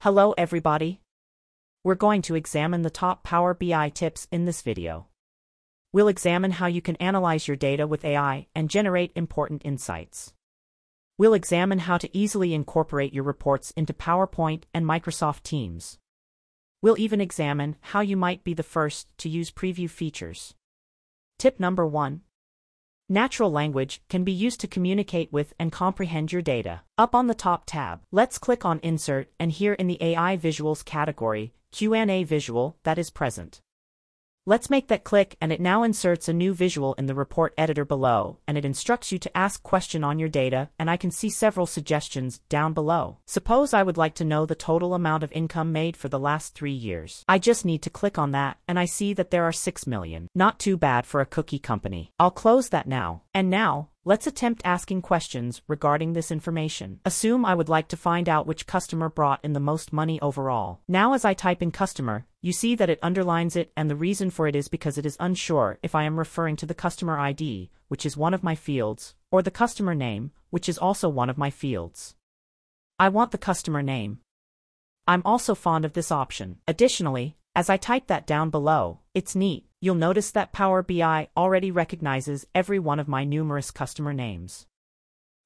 Hello everybody. We're going to examine the top Power BI tips in this video. We'll examine how you can analyze your data with AI and generate important insights. We'll examine how to easily incorporate your reports into PowerPoint and Microsoft Teams. We'll even examine how you might be the first to use preview features. Tip number 1. Natural language can be used to communicate with and comprehend your data. Up on the top tab, let's click on Insert, and here in the AI Visuals category, Q&A visual that is present. Let's make that click, and it now inserts a new visual in the report editor below, and it instructs you to ask question on your data, and I can see several suggestions down below. Suppose I would like to know the total amount of income made for the last 3 years. I just need to click on that, and I see that there are 6 million. Not too bad for a cookie company. I'll close that now. And now, let's attempt asking questions regarding this information. Assume I would like to find out which customer brought in the most money overall. Now as I type in customer, you see that it underlines it, and the reason for it is because it is unsure if I am referring to the customer ID, which is one of my fields, or the customer name, which is also one of my fields. I want the customer name. I'm also fond of this option. Additionally, as I type that down below, it's neat. You'll notice that Power BI already recognizes every one of my numerous customer names.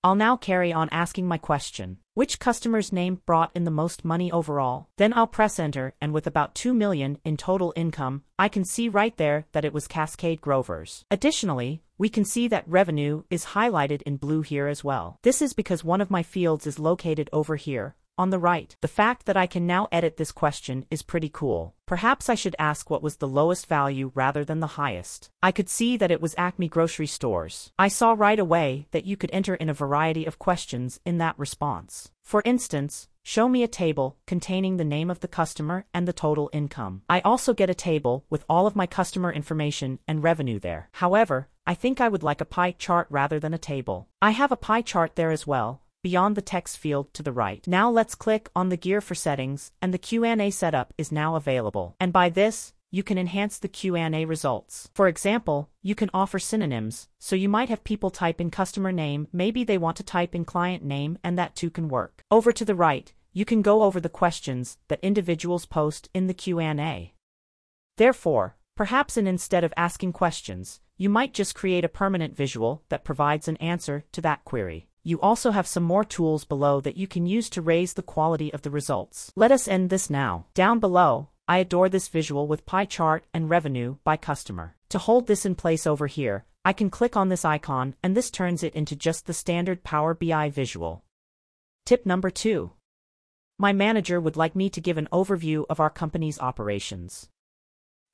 I'll now carry on asking my question. Which customer's name brought in the most money overall? Then I'll press enter, and with about 2 million in total income, I can see right there that it was Cascade Grovers. Additionally, we can see that revenue is highlighted in blue here as well. This is because one of my fields is located over here, on the right. The fact that I can now edit this question is pretty cool. Perhaps I should ask what was the lowest value rather than the highest. I could see that it was Acme Grocery Stores. I saw right away that you could enter in a variety of questions in that response. For instance, show me a table containing the name of the customer and the total income. I also get a table with all of my customer information and revenue there. However, I think I would like a pie chart rather than a table. I have a pie chart there as well, beyond the text field to the right. Now let's click on the gear for settings, and the Q&A setup is now available. And by this, you can enhance the Q&A results. For example, you can offer synonyms, so you might have people type in customer name, maybe they want to type in client name, and that too can work. Over to the right, you can go over the questions that individuals post in the Q&A. Therefore, perhaps instead of asking questions, you might just create a permanent visual that provides an answer to that query. You also have some more tools below that you can use to raise the quality of the results. Let us end this now. Down below, I adore this visual with pie chart and revenue by customer. To hold this in place over here, I can click on this icon, and this turns it into just the standard Power BI visual. Tip number 2. My manager would like me to give an overview of our company's operations.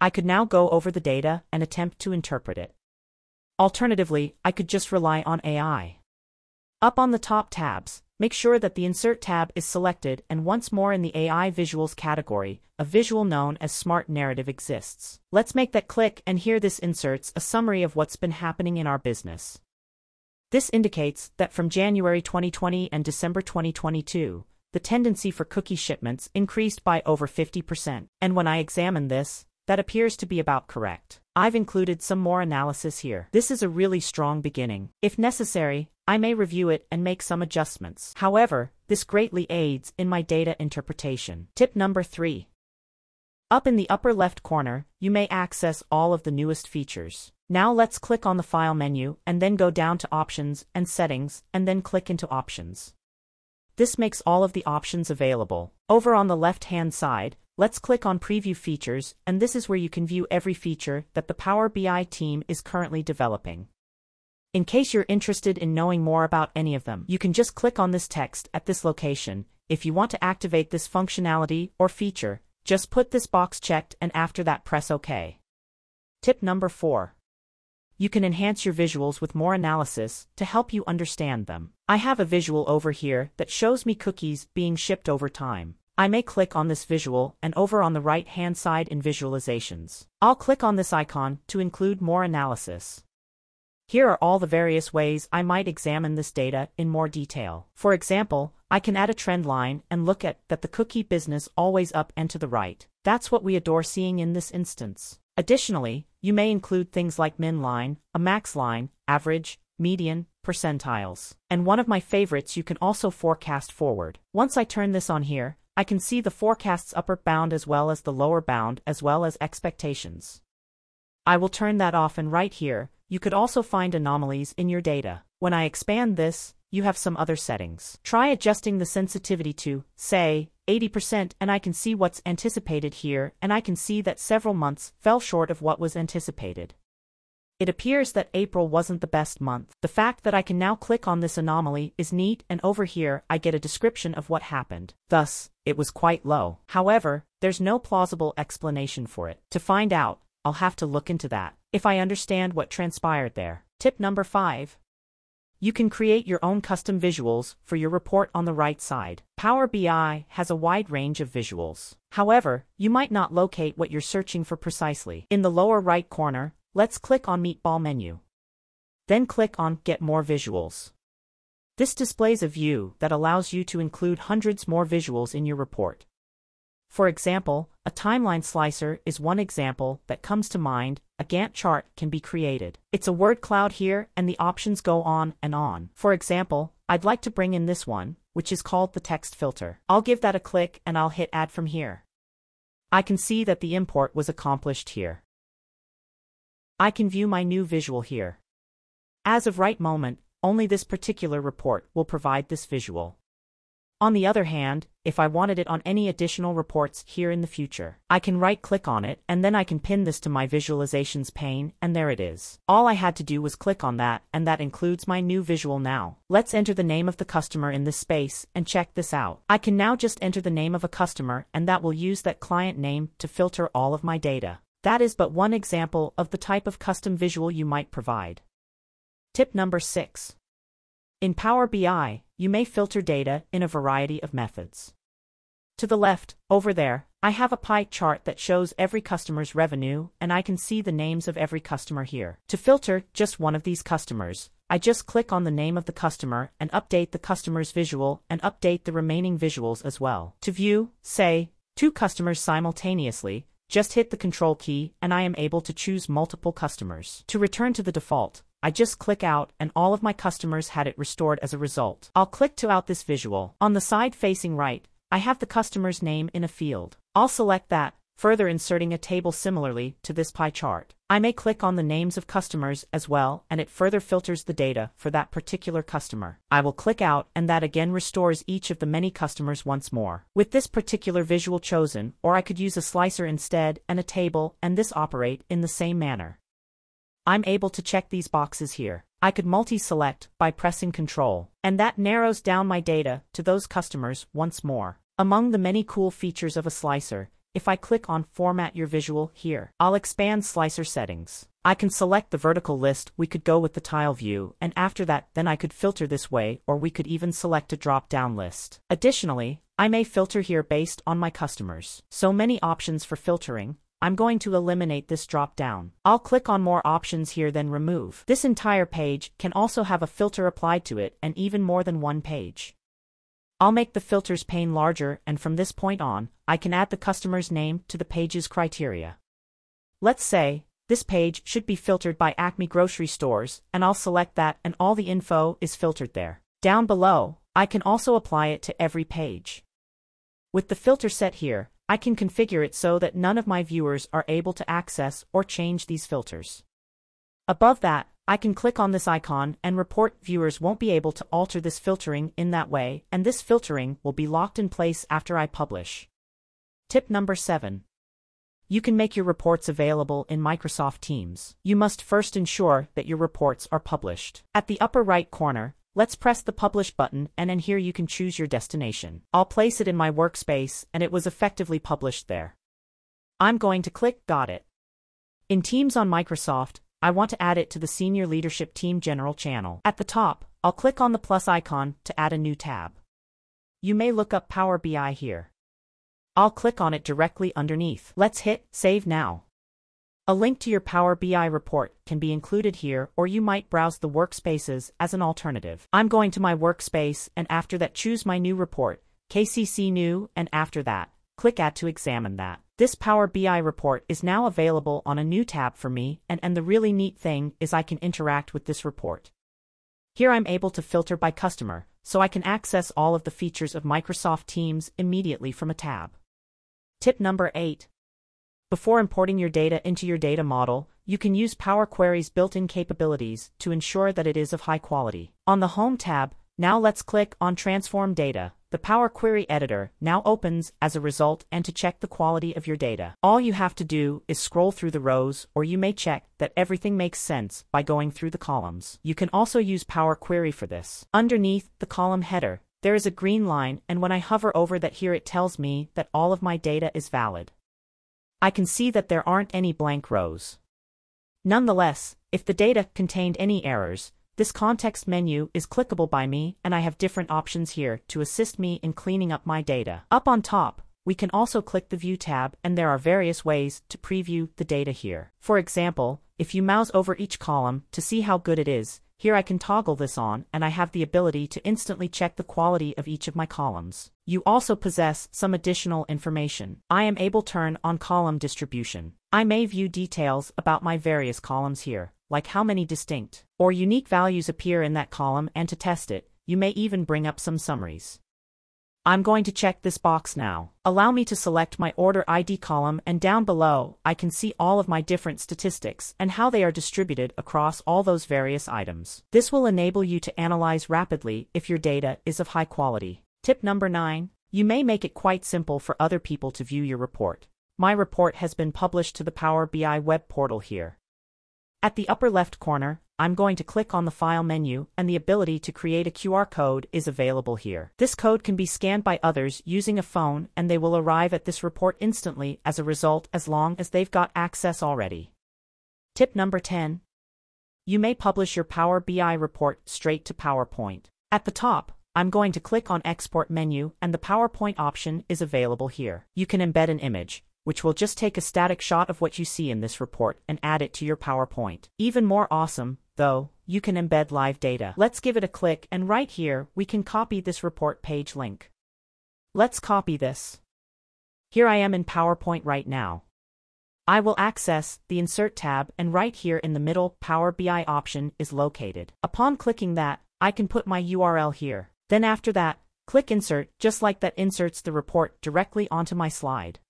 I could now go over the data and attempt to interpret it. Alternatively, I could just rely on AI. Up on the top tabs, make sure that the Insert tab is selected, and once more in the AI Visuals category, a visual known as Smart Narrative exists. Let's make that click, and here this inserts a summary of what's been happening in our business. This indicates that from January 2020 and December 2022, the tendency for cookie shipments increased by over 50%. And when I examine this, that appears to be about correct. I've included some more analysis here. This is a really strong beginning. If necessary, I may review it and make some adjustments. However, this greatly aids in my data interpretation. Tip number 3. Up in the upper left corner, you may access all of the newest features. Now let's click on the File menu, and then go down to Options and Settings, and then click into Options. This makes all of the options available. Over on the left-hand side, let's click on Preview Features, and this is where you can view every feature that the Power BI team is currently developing. In case you're interested in knowing more about any of them, you can just click on this text at this location. If you want to activate this functionality or feature, just put this box checked, and after that press OK. Tip number 4. You can enhance your visuals with more analysis to help you understand them. I have a visual over here that shows me cookies being shipped over time. I may click on this visual, and over on the right-hand side in Visualizations, I'll click on this icon to include more analysis. Here are all the various ways I might examine this data in more detail. For example, I can add a trend line and look at that the cookie business always up and to the right. That's what we adore seeing in this instance. Additionally, you may include things like min line, a max line, average, median, percentiles. And one of my favorites, you can also forecast forward. Once I turn this on here, I can see the forecast's upper bound as well as the lower bound as well as expectations. I will turn that off, and right here, you could also find anomalies in your data. When I expand this, you have some other settings. Try adjusting the sensitivity to, say, 80% and I can see what's anticipated here, and I can see that several months fell short of what was anticipated. It appears that April wasn't the best month. The fact that I can now click on this anomaly is neat, and over here I get a description of what happened. Thus, it was quite low. However, there's no plausible explanation for it. To find out, I'll have to look into that, if I understand what transpired there. Tip number 5. You can create your own custom visuals for your report on the right side. Power BI has a wide range of visuals. However, you might not locate what you're searching for precisely. In the lower right corner, let's click on Meatball menu. Then click on Get More Visuals. This displays a view that allows you to include hundreds more visuals in your report. For example, a timeline slicer is one example that comes to mind. A Gantt chart can be created. It's a word cloud here, and the options go on and on. For example, I'd like to bring in this one, which is called the text filter. I'll give that a click and I'll hit Add from here. I can see that the import was accomplished here. I can view my new visual here. As of right moment, only this particular report will provide this visual. On the other hand, if I wanted it on any additional reports here in the future, I can right-click on it, and then I can pin this to my visualizations pane, and there it is. All I had to do was click on that, and that includes my new visual now. Let's enter the name of the customer in this space, and check this out. I can now just enter the name of a customer, and that will use that client name to filter all of my data. That is but one example of the type of custom visual you might provide. Tip number 6. In Power BI, you may filter data in a variety of methods. To the left, over there, I have a pie chart that shows every customer's revenue, and I can see the names of every customer here. To filter just one of these customers, I just click on the name of the customer and update the customer's visual and update the remaining visuals as well. To view, say, 2 customers simultaneously, just hit the Control key and I am able to choose multiple customers. To return to the default, I just click out and all of my customers had it restored as a result. I'll click to out this visual. On the side facing right, I have the customer's name in a field. I'll select that, further inserting a table similarly to this pie chart. I may click on the names of customers as well, and it further filters the data for that particular customer. I will click out and that again restores each of the many customers once more. With this particular visual chosen, or I could use a slicer instead and a table, and this operate in the same manner. I'm able to check these boxes here. I could multi-select by pressing Control, and that narrows down my data to those customers once more. Among the many cool features of a slicer, if I click on Format Your Visual here, I'll expand slicer settings. I can select the vertical list. We could go with the tile view, and after that, then I could filter this way, or we could even select a drop-down list. Additionally, I may filter here based on my customers. So many options for filtering. I'm going to eliminate this drop-down. I'll click on more options here, then remove. This entire page can also have a filter applied to it, and even more than one page. I'll make the filters pane larger, and from this point on, I can add the customer's name to the page's criteria. Let's say, this page should be filtered by Acme Grocery Stores, and I'll select that and all the info is filtered there. Down below, I can also apply it to every page. With the filter set here, I can configure it so that none of my viewers are able to access or change these filters. Above that, I can click on this icon and report viewers won't be able to alter this filtering in that way, and this filtering will be locked in place after I publish. Tip number 7. You can make your reports available in Microsoft Teams. You must first ensure that your reports are published. At the upper right corner, let's press the Publish button, and in here you can choose your destination. I'll place it in my workspace, and it was effectively published there. I'm going to click Got it. In Teams on Microsoft, I want to add it to the Senior Leadership Team General channel. At the top, I'll click on the plus icon to add a new tab. You may look up Power BI here. I'll click on it directly underneath. Let's hit Save Now. A link to your Power BI report can be included here, or you might browse the workspaces as an alternative. I'm going to my workspace, and after that choose my new report, KCC New, and after that, click Add to examine that. This Power BI report is now available on a new tab for me, and the really neat thing is I can interact with this report. Here I'm able to filter by customer, so I can access all of the features of Microsoft Teams immediately from a tab. Tip number 8. Before importing your data into your data model, you can use Power Query's built-in capabilities to ensure that it is of high quality. On the Home tab, now let's click on Transform Data. The Power Query editor now opens as a result, and to check the quality of your data, all you have to do is scroll through the rows, or you may check that everything makes sense by going through the columns. You can also use Power Query for this. Underneath the column header, there is a green line, and when I hover over that here, it tells me that all of my data is valid. I can see that there aren't any blank rows. Nonetheless, if the data contained any errors, this context menu is clickable by me, and I have different options here to assist me in cleaning up my data. Up on top, we can also click the View tab, and there are various ways to preview the data here. For example, if you mouse over each column to see how good it is, here I can toggle this on, and I have the ability to instantly check the quality of each of my columns. You also possess some additional information. I am able to turn on column distribution. I may view details about my various columns here, like how many distinct or unique values appear in that column, and to test it, you may even bring up some summaries. I'm going to check this box now. Allow me to select my order ID column, and down below, I can see all of my different statistics and how they are distributed across all those various items. This will enable you to analyze rapidly if your data is of high quality. Tip number 9. You may make it quite simple for other people to view your report. My report has been published to the Power BI web portal here. At the upper left corner, I'm going to click on the File menu, and the ability to create a QR code is available here. This code can be scanned by others using a phone, and they will arrive at this report instantly as a result, as long as they've got access already. Tip number 10. You may publish your Power BI report straight to PowerPoint. At the top, I'm going to click on Export menu, and the PowerPoint option is available here. You can embed an image, which will just take a static shot of what you see in this report and add it to your PowerPoint. Even more awesome, though, you can embed live data. Let's give it a click, and right here, we can copy this report page link. Let's copy this. Here I am in PowerPoint right now. I will access the Insert tab, and right here in the middle, Power BI option is located. Upon clicking that, I can put my URL here. Then after that, click Insert, just like that inserts the report directly onto my slide.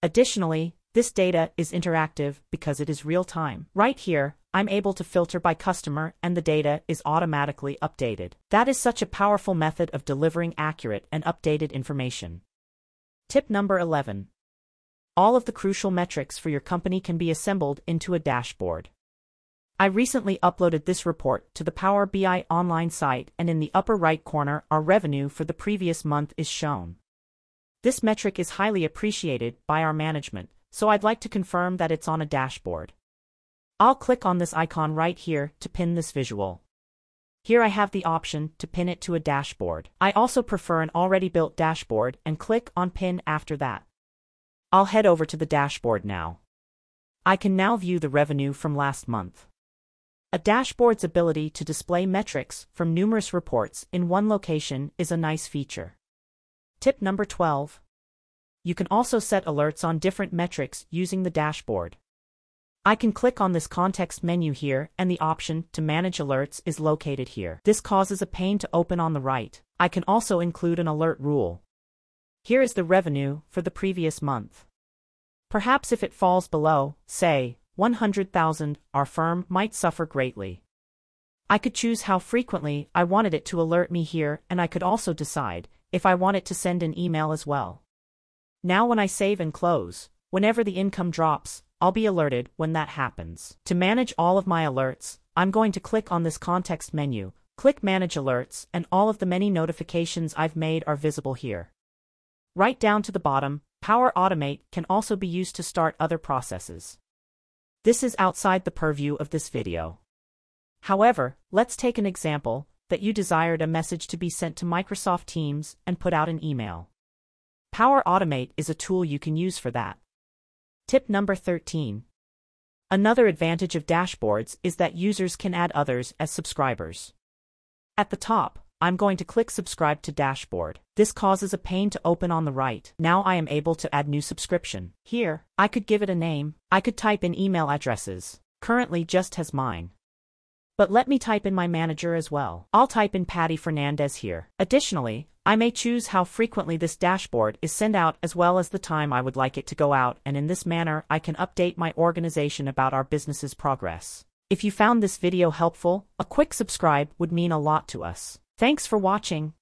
Additionally, this data is interactive because it is real-time. Right here, I'm able to filter by customer, and the data is automatically updated. That is such a powerful method of delivering accurate and updated information. Tip number 11. All of the crucial metrics for your company can be assembled into a dashboard. I recently uploaded this report to the Power BI online site, and in the upper right corner, our revenue for the previous month is shown. This metric is highly appreciated by our management, so I'd like to confirm that it's on a dashboard. I'll click on this icon right here to pin this visual. Here I have the option to pin it to a dashboard. I also prefer an already built dashboard, and click on Pin after that. I'll head over to the dashboard now. I can now view the revenue from last month. A dashboard's ability to display metrics from numerous reports in one location is a nice feature. Tip number 12. You can also set alerts on different metrics using the dashboard. I can click on this context menu here, and the option to manage alerts is located here. This causes a pane to open on the right. I can also include an alert rule. Here is the revenue for the previous month. Perhaps if it falls below, say, 100,000, our firm might suffer greatly. I could choose how frequently I wanted it to alert me here, and I could also decide if I want it to send an email as well. Now when I save and close, whenever the income drops, I'll be alerted when that happens. To manage all of my alerts, I'm going to click on this context menu, click Manage Alerts, and all of the many notifications I've made are visible here. Right down to the bottom, Power Automate can also be used to start other processes. This is outside the purview of this video. However, let's take an example that you desired a message to be sent to Microsoft Teams and put out an email. Power Automate is a tool you can use for that. Tip number 13. Another advantage of dashboards is that users can add others as subscribers. At the top, I'm going to click Subscribe to Dashboard. This causes a pane to open on the right. Now I am able to add new subscription. Here, I could give it a name. I could type in email addresses. Currently just has mine. But let me type in my manager as well. I'll type in Patty Fernandez here. Additionally, I may choose how frequently this dashboard is sent out as well as the time I would like it to go out, and in this manner I can update my organization about our business's progress. If you found this video helpful, a quick subscribe would mean a lot to us. Thanks for watching.